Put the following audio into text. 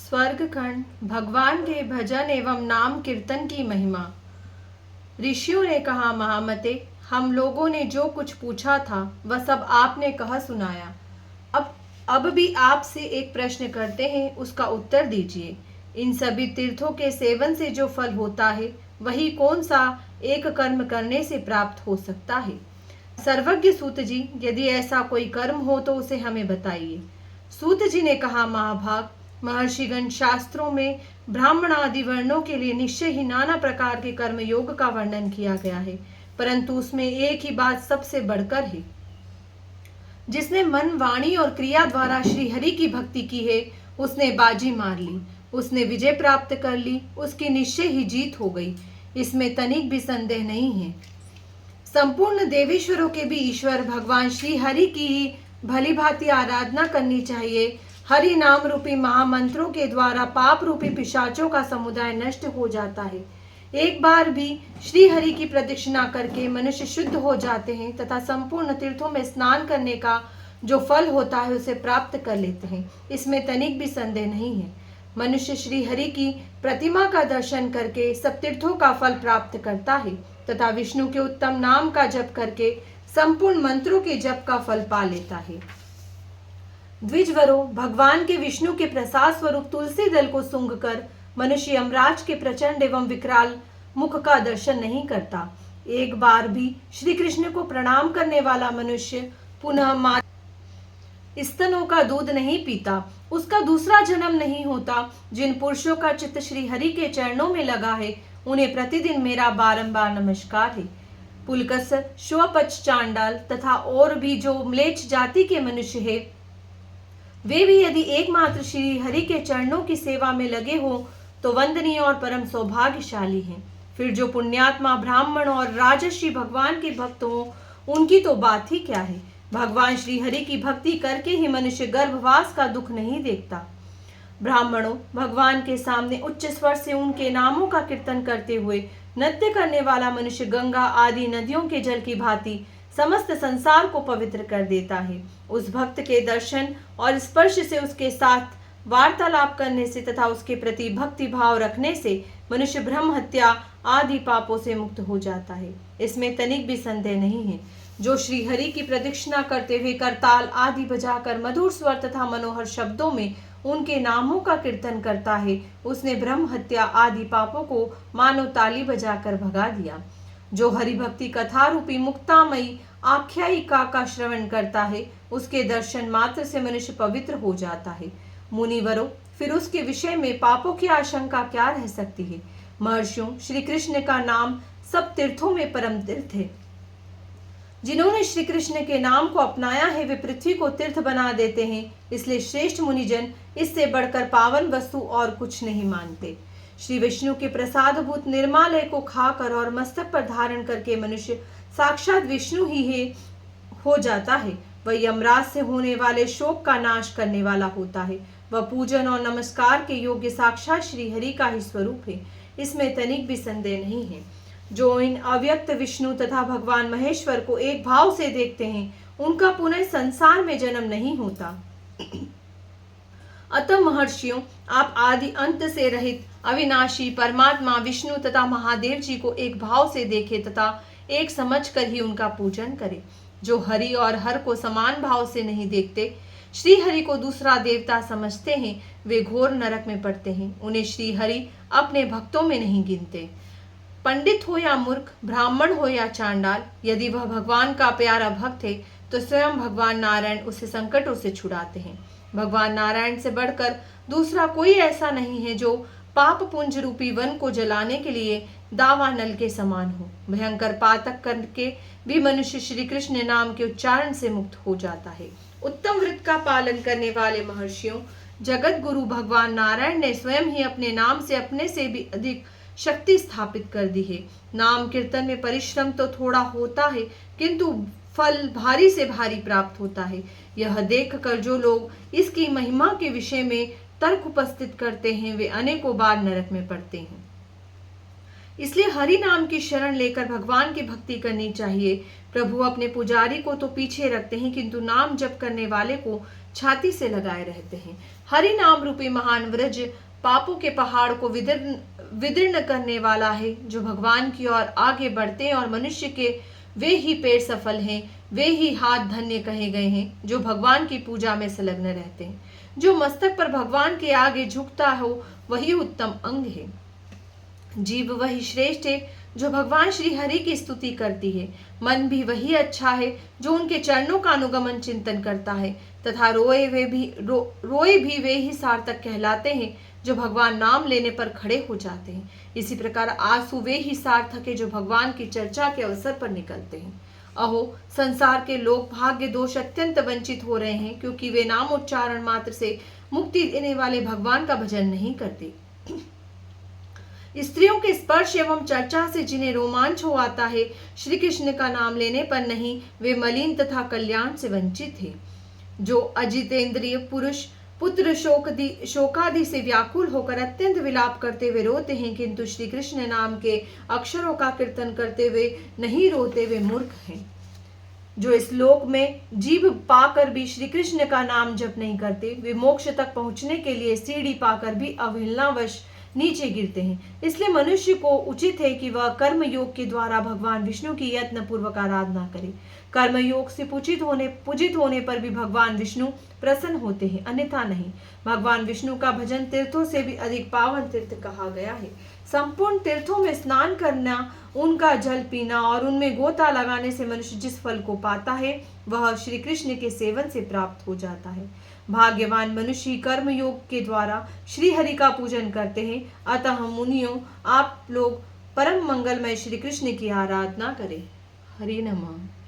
स्वर्ग खंड भगवान के भजन एवं नाम कीर्तन की महिमा। ऋषियों ने कहा, महामते, हम लोगों ने जो कुछ पूछा था वह सब आपने कहा सुनाया। अब भी आपसे एक प्रश्न करते हैं, उसका उत्तर दीजिए। इन सभी तीर्थों के सेवन से जो फल होता है वही कौन सा एक कर्म करने से प्राप्त हो सकता है? सर्वज्ञ सूत जी, यदि ऐसा कोई कर्म हो तो उसे हमें बताइए। सूत जी ने कहा, महाभाग, महर्षिगण शास्त्रों में ब्राह्मण आदि वर्णों के लिए निश्चय ही नाना प्रकार के कर्म योग का वर्णन किया गया है, परंतु उसमें एक ही बात सबसे बढ़कर है। जिसने मन, वाणी और क्रिया द्वारा श्री हरि की भक्ति की है, उसने बाजी मार ली, उसने विजय प्राप्त कर ली, उसकी निश्चय ही जीत हो गई। इसमें तनिक भी संदेह नहीं है। संपूर्ण देवेश्वरों के भी ईश्वर भगवान श्री हरि की ही भली भांति आराधना करनी चाहिए। हरि नाम रूपी महामंत्रों के द्वारा पाप रूपी पिशाचों का समुदाय नष्ट हो जाता है। एक बार भी श्री हरि की प्रदक्षिणा करके मनुष्य शुद्ध हो जाते हैं तथा संपूर्ण तीर्थों में स्नान करने का जो फल होता है उसे प्राप्त कर लेते हैं। इसमें तनिक भी संदेह नहीं है। मनुष्य श्री हरि की प्रतिमा का दर्शन करके सब तीर्थों का फल प्राप्त करता है तथा विष्णु के उत्तम नाम का जप करके संपूर्ण मंत्रों के जप का फल पा लेता है। द्विजवरो, भगवान के विष्णु के प्रसाद स्वरूप तुलसी दल को सूंघकर मनुष्य यमराज के प्रचंड एवं विकराल मुख का दर्शन नहीं करता। एक बार भी श्री कृष्ण को प्रणाम करने वाला मनुष्य पुनः स्तनों का दूध नहीं पीता, उसका दूसरा जन्म नहीं होता। जिन पुरुषों का चित्त श्री हरि के चरणों में लगा है, उन्हें प्रतिदिन मेरा बारंबार नमस्कार है। पुलकसर, श्वपच, चांडाल तथा और भी जो म्लेच्छ जाति के मनुष्य है, वे भी यदि एकमात्र श्री हरि के चरणों की सेवा में लगे हो तो वंदनीय और परम सौभाग्यशाली हैं। फिर जो पुण्यात्मा ब्राह्मण और राजर्षि भगवान के भक्त हो, उनकी तो बात ही क्या है। भगवान श्री हरि की भक्ति करके ही मनुष्य गर्भवास का दुख नहीं देखता। ब्राह्मणों, भगवान के सामने उच्च स्वर से उनके नामों का कीर्तन करते हुए नृत्य करने वाला मनुष्य गंगा आदि नदियों के जल की भांति समस्त संसार को पवित्र कर देता है। उस भक्त के दर्शन और स्पर्श से, उसके साथ वार्तालाप करने से तथा उसके प्रति भक्ति भाव रखने से मनुष्य ब्रह्म हत्या आदि पापों से मुक्त हो जाता है। इसमें तनिक भी संदेह नहीं है। जो श्री हरि की प्रदक्षिणा करते हुए करताल आदि बजाकर मधुर स्वर तथा मनोहर शब्दों में उनके नामों का कीर्तन करता है, उसने ब्रह्म हत्या आदि पापों को मानो ताली बजाकर भगा दिया। जो हरि भक्ति कथा रूपी मुक्तामयी आख्यायिका का श्रवण करता है, उसके दर्शन मात्र से मनुष्य पवित्र हो जाता है। मुनिवरों, फिर उसके विषय में पापों की आशंका क्या रह सकती है? महर्षियों, श्री कृष्ण का नाम सब तीर्थों में परम तीर्थ है। जिन्होंने श्री कृष्ण के नाम को अपनाया है, वे पृथ्वी को तीर्थ बना देते हैं। इसलिए श्रेष्ठ मुनिजन इससे बढ़कर पावन वस्तु और कुछ नहीं मानते। श्री विष्णु के प्रसादभूत निर्मालय को खाकर और मस्तक पर धारण करके मनुष्य साक्षात विष्णु ही है हो जाता है। वह यमराज से होने वाले शोक का नाश करने वाला होता है। वह पूजन और नमस्कार के योग्य साक्षात श्री हरि का ही स्वरूप है। इसमें तनिक भी संदेह नहीं है। जो इन अव्यक्त विष्णु तथा भगवान महेश्वर को एक भाव से देखते हैं, उनका पुनः संसार में जन्म नहीं होता। अतः महर्षियों, आप आदि अंत से रहित अविनाशी परमात्मा विष्णु तथा महादेव जी को एक भाव से देखें तथा एक समझ कर ही उनका पूजन करें। जो हरि और हर को समान भाव से नहीं देखते, श्री हरि को दूसरा देवता समझते हैं, वे घोर नरक में पड़ते हैं। उन्हें श्री हरि अपने भक्तों में नहीं गिनते। पंडित हो या मूर्ख, ब्राह्मण हो या चांडाल, यदि वह भगवान का प्यारा भक्त है तो स्वयं भगवान नारायण उसे संकटों से छुड़ाते हैं। भगवान नारायण से बढ़कर दूसरा कोई ऐसा नहीं है जो पाप पुंज रूपी वन को जलाने के लिए दावा नल के समान हो। भयंकर पातक करके भी मनुष्य श्री कृष्ण नाम के उच्चारण से मुक्त हो जाता है। उत्तम व्रत का पालन करने वाले महर्षियों, जगत गुरु भगवान नारायण ने स्वयं ही अपने नाम से अपने से भी अधिक शक्ति स्थापित कर दी है। नाम कीर्तन में परिश्रम तो थोड़ा होता है, किंतु फल भारी से भारी प्राप्त होता है। यह देखकर जो लोग इसकी महिमा के विषय में तर्क उपस्थित करते हैं, वे अनेकों बार नरक में पड़ते हैं। इसलिए हरि नाम की शरण लेकर भगवान की भक्ति करनी चाहिए। प्रभु अपने पुजारी को तो पीछे रखते हैं, किंतु नाम जप करने वाले को छाती से लगाए रहते हैं। हरि नाम रूपी महान व्रज पापों के पहाड़ को विदीर्ण करने वाला है। जो भगवान की ओर आगे बढ़ते हैं और मनुष्य के वे ही पैर सफल हैं, वे ही हाथ धन्य कहे गए हैं जो भगवान की पूजा में संलग्न रहते हैं। जो मस्तक पर भगवान के आगे झुकता हो वही उत्तम अंग है। जीव वही श्रेष्ठ है जो भगवान श्री हरि की स्तुति करती है। मन भी वही अच्छा है जो उनके चरणों का अनुगमन चिंतन करता है, तथा रोए भी वे ही सार्थक कहलाते हैं जो भगवान नाम लेने पर खड़े हो जाते हैं। इसी प्रकार आंसू वे ही सार्थक है जो भगवान की चर्चा के अवसर पर निकलते हैं। अहो, संसार के लोग भाग्य दोष अत्यंत वंचित हो रहे हैं, क्योंकि वे नाम उच्चारण मात्र से मुक्ति देने वाले भगवान का भजन नहीं करते। स्त्रियों के स्पर्श एवं चर्चा से जिन्हें रोमांच हो आता है, श्री कृष्ण का नाम लेने पर नहीं, वे मलिन तथा कल्याण से वंचित है। जो अजितेंद्रिय पुरुष पुत्र शोकादि से व्याकुल होकर अत्यंत विलाप करते हुए रोते हैं, किंतु श्री कृष्ण नाम के अक्षरों का कीर्तन करते हुए नहीं रोते, वे मूर्ख हैं। जो इस लोक में जीव पाकर भी श्री कृष्ण का नाम जप नहीं करते, वे मोक्ष तक पहुंचने के लिए सीढ़ी पाकर भी अवहेलनावश नीचे गिरते हैं। इसलिए मनुष्य को उचित है कि वह कर्म योग के द्वारा भगवान विष्णु की यत्न पूर्वक आराधना करे। कर्म योग से पूजित होने पर भी भगवान विष्णु प्रसन्न होते हैं, अन्यथा नहीं। भगवान विष्णु का भजन तीर्थों से भी अधिक पावन तीर्थ कहा गया है। संपूर्ण तीर्थों में स्नान करना, उनका जल पीना और उनमें गोता लगाने से मनुष्य जिस फल को पाता है वह श्री कृष्ण के सेवन से प्राप्त हो जाता है। भाग्यवान मनुष्य कर्म योग के द्वारा श्री हरि का पूजन करते हैं। अतः मुनियों, आप लोग परम मंगलमय श्री कृष्ण की आराधना करें। हरि नमः।